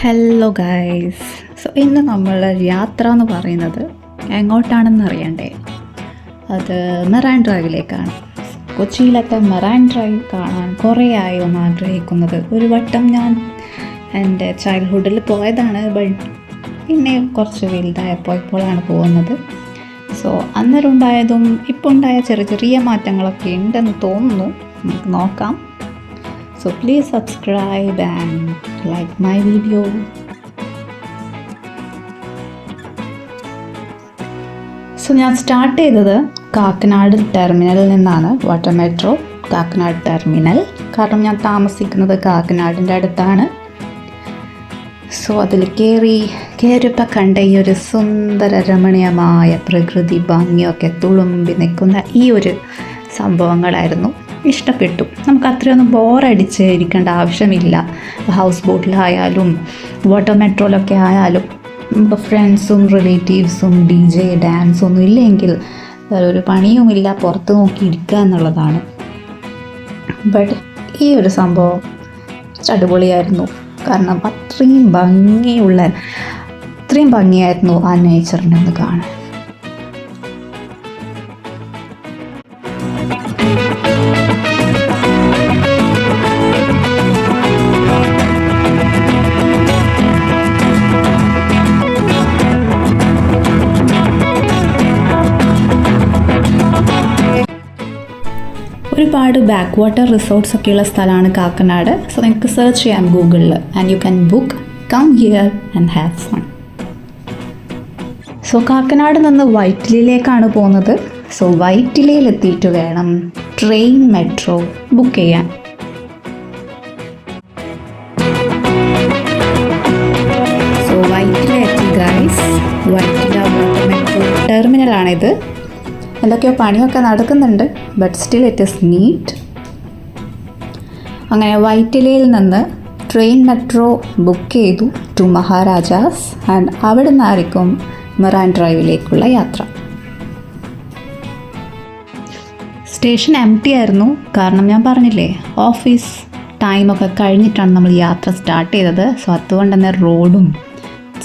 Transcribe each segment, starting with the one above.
Hello guys. ഇന്ന് നമ്മളുടെ യാത്ര എന്ന് പറയുന്നത് എങ്ങോട്ടാണെന്ന് അറിയണ്ടേ? അത് മെറൈൻ ഡ്രൈവിലേക്കാണ്. കൊച്ചിയിലത്തെ മെറൈൻ ഡ്രൈവ് കാണാൻ കുറേ ആയി ഒന്ന് ആഗ്രഹിക്കുന്നത്. ഒരു വട്ടം ഞാൻ എൻ്റെ ചൈൽഡ്ഹുഡിൽ പോയതാണ്, ബട്ട് പിന്നെ കുറച്ച് വലുതായപ്പോൾ ഇപ്പോഴാണ് പോകുന്നത്. അന്നേരം ഉണ്ടായതും ഇപ്പോൾ ഉണ്ടായ ചെറിയ ചെറിയ മാറ്റങ്ങളൊക്കെ ഉണ്ടെന്ന് തോന്നുന്നു. നമുക്ക് നോക്കാം. Please subscribe and like my video. ഞാൻ സ്റ്റാർട്ട് ചെയ്തത് കാക്കനാട് ടെർമിനലിൽ നിന്നാണ്. Water metro Kakkanad terminal. കാരണം ഞാൻ താമസിക്കുന്നത് കാക്കനാടിൻ്റെ അടുത്താണ്. അതിൽ കയറിയപ്പോൾ കണ്ട ഈ ഒരു സുന്ദര രമണീയമായ പ്രകൃതി ഭംഗിയൊക്കെ തുളുമ്പി നിൽക്കുന്ന ഈ ഒരു സംഭവങ്ങളായിരുന്നു ഇഷ്ടപ്പെട്ടു. നമുക്ക് അത്രയൊന്നും ബോറടിച്ച് ഇരിക്കേണ്ട ആവശ്യമില്ല. ഹൗസ് ബോട്ടിലായാലും വാട്ടർ മെട്രോയിലൊക്കെ ആയാലും ഇപ്പോൾ ഫ്രണ്ട്സും റിലേറ്റീവ്സും DJ ഡാൻസൊന്നും ഇല്ലെങ്കിൽ ഒരു പണിയുമില്ല, പുറത്ത് നോക്കി ഇരിക്കുക എന്നുള്ളതാണ്. ബട്ട് ഈ ഒരു സംഭവം അടിപൊളിയായിരുന്നു. കാരണം അത്രയും ഭംഗിയായിരുന്നു ആ നേച്ചറിനെ ഒന്ന് കാണാൻ. ഒരുപാട് ബാക്ക് വാട്ടർ റിസോർട്ട്സ് ഒക്കെയുള്ള സ്ഥലമാണ് കാക്കനാട്. നിങ്ങൾക്ക് സെർച്ച് ചെയ്യാം ഗൂഗിളിൽ and you can book come here and have fun. Kakkanad നിന്ന് വൈറ്റിലയിലേക്കാണ് പോകുന്നത്. വൈറ്റിലയിലെത്തിയിട്ട് വേണം ട്രെയിൻ മെട്രോ ബുക്ക് ചെയ്യാൻ. വൈറ്റിലെത്തി ഗൈസ്. വൈറ്റില വാട്ടർ മെട്രോ ടെർമിനലാണിത്. എന്തൊക്കെയോ പണിയൊക്കെ നടക്കുന്നുണ്ട്, but still it is neat. അങ്ങനെ വൈറ്റിലയിൽ നിന്ന് ട്രെയിൻ മെട്രോ ബുക്ക് ചെയ്തു ടു മഹാരാജാസ് ആൻഡ് അവിടെ നിന്നായിരിക്കും മെറൈൻ ഡ്രൈവിലേക്കുള്ള യാത്ര. സ്റ്റേഷൻ എംപ്റ്റി ആയിരുന്നു. കാരണം ഞാൻ പറഞ്ഞില്ലേ, ഓഫീസ് ടൈമൊക്കെ കഴിഞ്ഞിട്ടാണ് നമ്മൾ യാത്ര സ്റ്റാർട്ട് ചെയ്തത്. അതുകൊണ്ട് തന്നെ റോഡും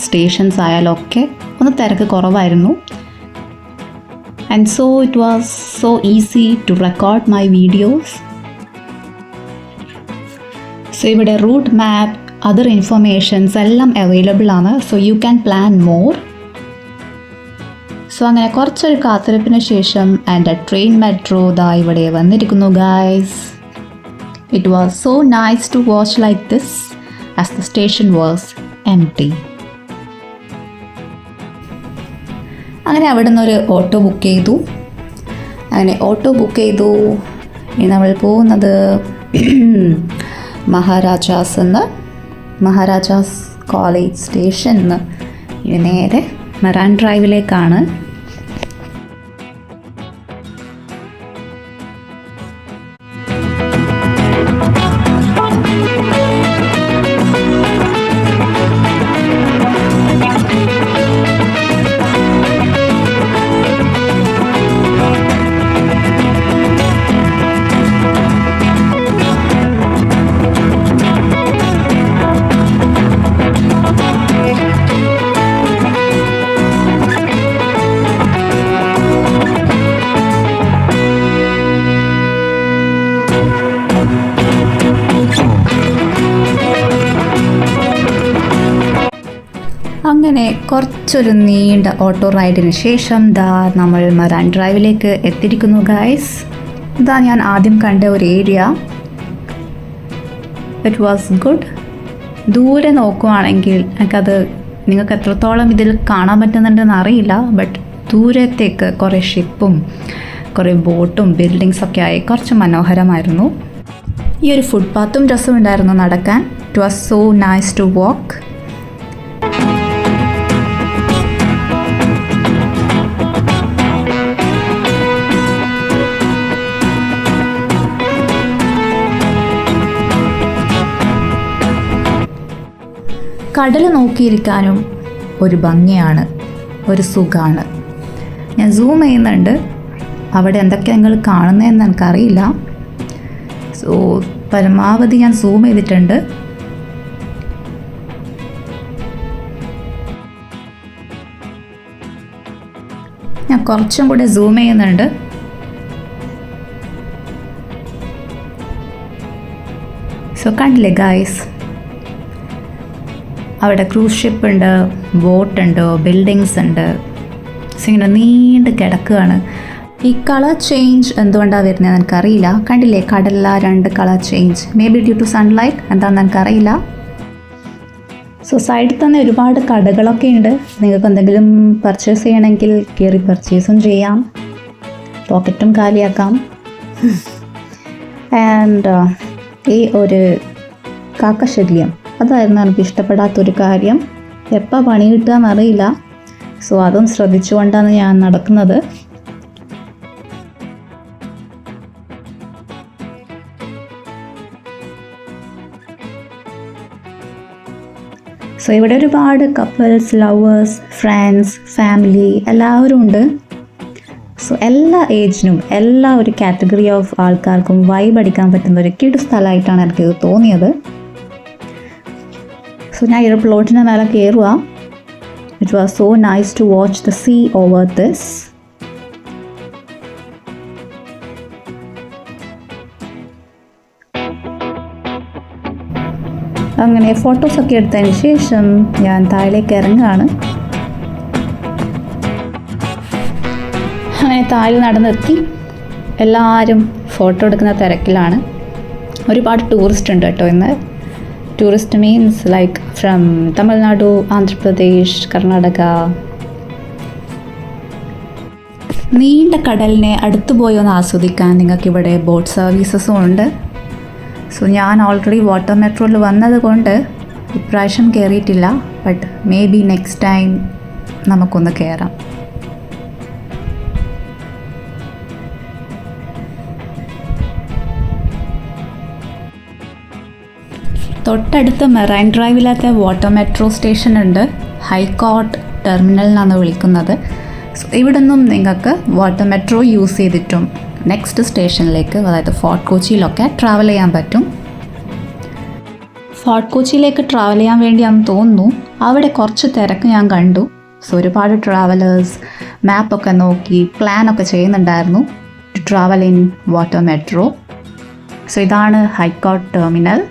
സ്റ്റേഷൻസ് ആയാലും ഒക്കെ ഒന്ന് തിരക്ക് കുറവായിരുന്നു. And it was so easy to record my videos. ഇവിടെ റൂട്ട് മാപ്പ്, അതർ ഇൻഫർമേഷൻസ് എല്ലാം അവൈലബിൾ ആണ്. you can plan more. അങ്ങനെ കുറച്ചൊരു കാത്തിരിപ്പിന് ശേഷം എൻ്റെ ട്രെയിൻ മെട്രോ ഇവിടെ വന്നിരിക്കുന്നു guys. It was so nice to watch like this as the station was empty. അങ്ങനെ അവിടെ നിന്നൊരു ഓട്ടോ ബുക്ക് ചെയ്തു. ഇനി നമ്മൾ പോകുന്നത് മഹാരാജാസ് കോളേജ് സ്റ്റേഷനിൽ നിന്ന് ഇനി നേരെ മെറൈൻ ഡ്രൈവിലേക്കാണ്. അങ്ങനെ കുറച്ചൊരു നീണ്ട ഓട്ടോ റൈഡിന് ശേഷം നമ്മൾ മെറൈൻ ഡ്രൈവിലേക്ക് എത്തിയിരിക്കുന്നു ഗൈസ്. ഞാൻ ആദ്യം കണ്ട ഒരു ഏരിയ. It was good. ദൂരെ നോക്കുവാണെങ്കിൽ നിങ്ങൾക്ക് എത്രത്തോളം ഇതിൽ കാണാൻ പറ്റുന്നുണ്ടെന്ന് അറിയില്ല, ബട്ട് ദൂരത്തേക്ക് കുറേ ഷിപ്പും കുറേ ബോട്ടും ബിൽഡിങ്സൊക്കെ ആയി കുറച്ച് മനോഹരമായിരുന്നു. ഈ ഒരു ഫുട്പാത്തും രസമുണ്ടായിരുന്നു നടക്കാൻ. It was so nice to walk. കടൽ നോക്കിയിരിക്കാനും ഒരു ഭംഗിയാണ്, ഒരു സുഖമാണ്. ഞാൻ സൂം ചെയ്യുന്നുണ്ട്. അവിടെ എന്തൊക്കെ നിങ്ങൾ കാണുന്നതെന്ന് എനിക്കറിയില്ല. പരമാവധി ഞാൻ സൂം ചെയ്തിട്ടുണ്ട്. കുറച്ചും കൂടെ സൂം ചെയ്യുന്നുണ്ട്. സോ കണ്ടില്ലേ ഗായ്സ്, അവിടെ ക്രൂസ് ഷിപ്പ് ഉണ്ട്, ബോട്ടുണ്ട്, ബിൽഡിങ്സ് ഉണ്ട്. സോ ഇങ്ങനെ നീണ്ട് കിടക്കുകയാണ്. ഈ കളർ ചേഞ്ച് എന്തുകൊണ്ടാണ് വരുന്നത് എനിക്കറിയില്ല. കണ്ടില്ലേ കടലില 2 colour change, may be due to sunlight, എന്താണെന്ന് എനിക്കറിയില്ല. സോ സൈഡിൽ തന്നെ ഒരുപാട് കടകളൊക്കെ ഉണ്ട്. നിങ്ങൾക്ക് എന്തെങ്കിലും പർച്ചേസ് ചെയ്യണമെങ്കിൽ കയറി പർച്ചേസും ചെയ്യാം, പോക്കറ്റും കാലിയാക്കാം. ആൻഡ് ഈ ഒരു കാക്കശല്യം, അതായിരുന്നു എനിക്ക് ഇഷ്ടപ്പെടാത്തൊരു കാര്യം. എപ്പോൾ പണി കിട്ടുകയെന്നറിയില്ല. സോ അതും ശ്രദ്ധിച്ചുകൊണ്ടാണ് ഞാൻ നടക്കുന്നത്. സോ ഇവിടെ ഒരുപാട് കപ്പിൾസ്, ലവേഴ്സ്, ഫ്രണ്ട്സ്, ഫാമിലി എല്ലാവരും ഉണ്ട്. സോ എല്ലാ ഏജിനും എല്ലാ ഒരു കാറ്റഗറി ഓഫ് ആൾക്കാർക്കും വൈബ് അടിക്കാൻ പറ്റുന്ന ഒരു കിടു സ്ഥലമായിട്ടാണ് എനിക്കിത് തോന്നിയത്. സോ ഞാൻ ഈ പ്ലോട്ടിൻ്റെ മേലെ കയറുക. It was so nice to watch the sea over this. അങ്ങനെ ഫോട്ടോസൊക്കെ എടുത്തതിന് ശേഷം ഞാൻ താഴേക്ക് ഇറങ്ങുകയാണ്. അങ്ങനെ താഴെ നടന്നെത്തി. എല്ലാവരും ഫോട്ടോ എടുക്കുന്ന തിരക്കിലാണ്. ഒരുപാട് ടൂറിസ്റ്റ് ഉണ്ട് കേട്ടോ ഇന്ന്. Tourist means like from Tamil Nadu, Andhra Pradesh, Karnataka. നീണ്ട കടലിനെ അടുത്തു പോയി ഒന്ന് ആസ്വദിക്കാൻ നിങ്ങൾക്കിവിടെ ബോട്ട് സർവീസസും ഉണ്ട്. സോ ഞാൻ ഓൾറെഡി വാട്ടർ മെട്രോയിൽ വന്നത് കൊണ്ട് ഇപ്രാവശ്യം കയറിയിട്ടില്ല. But may be next time നമുക്കൊന്ന് കയറാം. തൊട്ടടുത്ത് മെറൈൻ ഡ്രൈവിലത്തെ വാട്ടർ മെട്രോ സ്റ്റേഷൻ ഉണ്ട്. ഹൈക്കോർട്ട് ടെർമിനൽ എന്നാണ് വിളിക്കുന്നത്. സോ ഇവിടെ നിന്നും നിങ്ങൾക്ക് വാട്ടർ മെട്രോ യൂസ് ചെയ്തിട്ടും നെക്സ്റ്റ് സ്റ്റേഷനിലേക്ക്, അതായത് ഫോർട്ട് കൊച്ചിയിലൊക്കെ ട്രാവൽ ചെയ്യാൻ പറ്റും. ഫോർട്ട് കൊച്ചിയിലേക്ക് ട്രാവൽ ചെയ്യാൻ വേണ്ടിയാണെന്ന് തോന്നുന്നു. അവിടെ കുറച്ച് തിരക്ക് ഞാൻ കണ്ടു. സോ ഒരുപാട് ട്രാവലേഴ്സ് മാപ്പൊക്കെ നോക്കി പ്ലാനൊക്കെ ചെയ്യുന്നുണ്ടായിരുന്നു to travel in water metro. So ഇതാണ് high court terminal.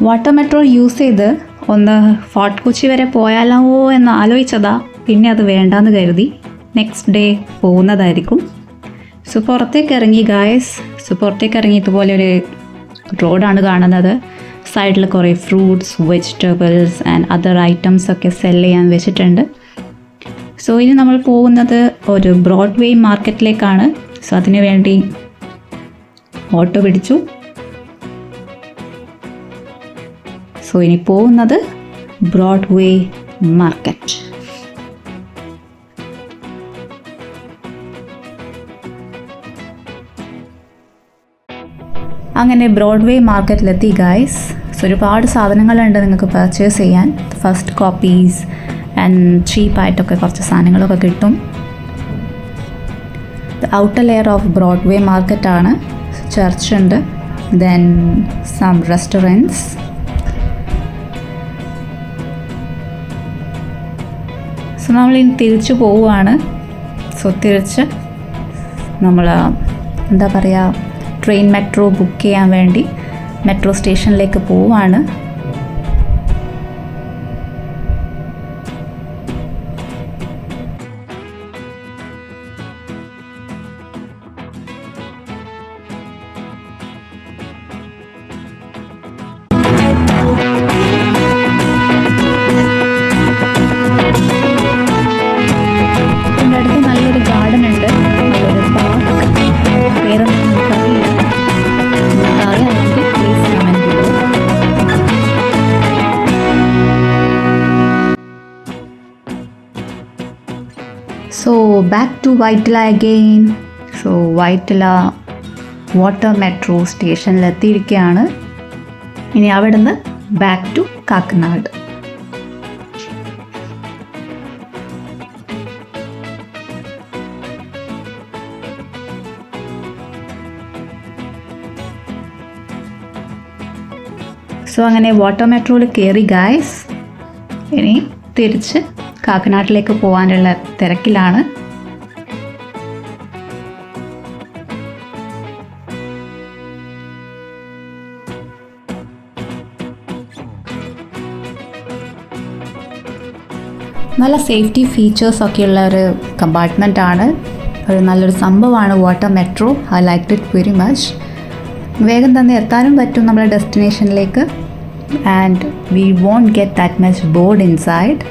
Water metro use ചെയ്ത് ഒന്ന് ഫോർട്ട് കൊച്ചി വരെ പോയാലോ എന്ന് ആലോചിച്ചതാ. പിന്നെ അത് വേണ്ടാന്ന് കരുതി നെക്സ്റ്റ് ഡേ പോകുന്നതായിരിക്കും. സോ പുറത്തേക്ക് ഇറങ്ങി ഗായ്സ്. സോ പുറത്തേക്ക് ഇറങ്ങി ഇതുപോലെ ഒരു റോഡാണ് കാണുന്നത്. സൈഡിൽ കുറേ fruits, vegetables and other items ഒക്കെ സെല് ചെയ്യാൻ വെച്ചിട്ടുണ്ട്. സോ ഇനി നമ്മൾ പോകുന്നത് ഒരു ബ്രോഡ്വേ മാർക്കറ്റിലേക്കാണ്. സോ അതിനു വേണ്ടി ഓട്ടോ പിടിച്ചു. സോ ഇനി പോകുന്നത് ബ്രോഡ്വേ മാർക്കറ്റ്. അങ്ങനെ ബ്രോഡ്വേ മാർക്കറ്റിലെത്തി ഗായ്സ്. സോ ഒരുപാട് സാധനങ്ങളുണ്ട് നിങ്ങൾക്ക് പർച്ചേസ് ചെയ്യാൻ. ഫസ്റ്റ് കോപ്പീസ് ആൻഡ് ചീപ്പായിട്ടൊക്കെ കുറച്ച് സാധനങ്ങളൊക്കെ കിട്ടും. ഔട്ടർ ലെയർ ഓഫ് ബ്രോഡ്വേ മാർക്കറ്റാണ്. ചർച്ച് ഉണ്ട്, ദെൻ സം റെസ്റ്റോറൻറ്റ്സ്. സോ നമ്മളിനി തിരിച്ചു പോവുകയാണ്. സോ തിരിച്ച് നമ്മൾ എന്താ പറയുക, ട്രെയിൻ മെട്രോ ബുക്ക് ചെയ്യാൻ വേണ്ടി മെട്രോ സ്റ്റേഷനിലേക്ക് പോവുകയാണ്. So back to Vaitila again. So Vaitila water metro സ്റ്റേഷനിലെത്തിയിരിക്കുകയാണ്. ഇനി അവിടെ നിന്ന് ബാക്ക് ടു കാക്കനാട്. സോ അങ്ങനെ വാട്ടർ മെട്രോയിൽ കയറി ഗായ്സ്. ഇനി തിരിച്ച് കാക്കനാട്ടിലേക്ക് പോകാനുള്ള തിരക്കിലാണ്. നല്ല സേഫ്റ്റി ഫീച്ചേഴ്സൊക്കെ ഉള്ള ഒരു കമ്പാർട്ട്മെൻറ്റാണ്. ഒരു നല്ലൊരു സംഭവമാണ് water metro. I like it very much. വേഗം തന്നെ എത്താനും പറ്റും നമ്മുടെ ഡെസ്റ്റിനേഷനിലേക്ക്. And we won't get that much bored inside.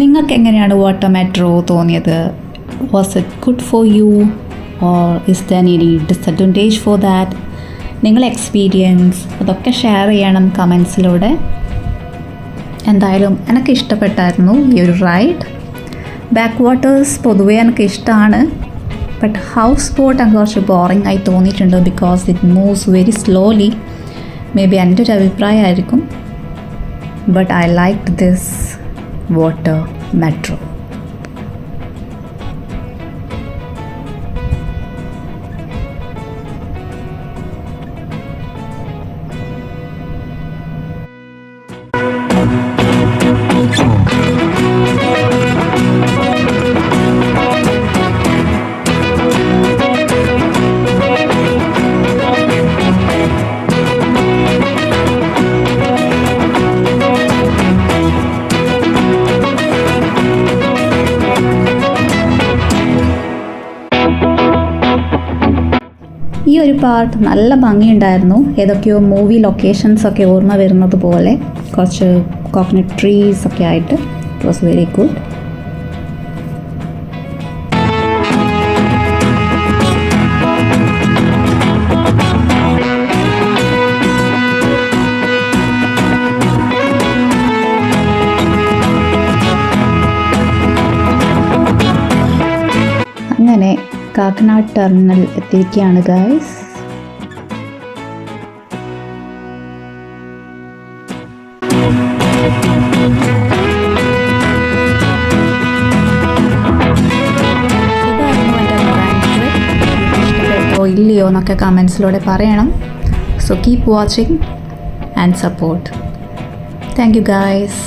നിങ്ങൾക്ക് എങ്ങനെയാണ് വാട്ടർ മെട്രോ തോന്നിയത്? Was it good for you or is there any disadvantage for that? നിങ്ങളെ എക്സ്പീരിയൻസ് അതൊക്കെ ഷെയർ ചെയ്യണം കമൻസിലൂടെ. എന്തായാലും എനിക്ക് ഇഷ്ടപ്പെട്ടായിരുന്നു ഈ ഒരു റൈഡ്. ബാക്ക് വാട്ടേഴ്സ് പൊതുവേ എനിക്ക് ഇഷ്ടമാണ്. ബട്ട് ഹൗസ് ബോട്ട് എനിക്ക് കുറച്ച് ബോറിംഗ് ആയി തോന്നിയിട്ടുണ്ട്. Because it moves very slowly. Maybe എൻ്റെ ഒരു അഭിപ്രായമായിരിക്കും. But I like this water metro. ഈ ഒരു പാർട്ട് നല്ല ഭംഗിയുണ്ടായിരുന്നു. ഏതൊക്കെയോ മൂവി ലൊക്കേഷൻസൊക്കെ ഓർമ്മ വരുന്നത് പോലെ കുറച്ച് കോക്കനട്ട് ട്രീസ് ഒക്കെ ആയിട്ട്. It was very good. അങ്ങനെ കാക്കനാട് ടെർമിനൽ എത്തിയിരിക്കുകയാണ് ഗൈസ്. ഇഷ്ടപ്പെട്ടോ ഇല്ലയോ എന്നൊക്കെ കമൻസിലൂടെ പറയണം. So keep watching and support. Thank you guys.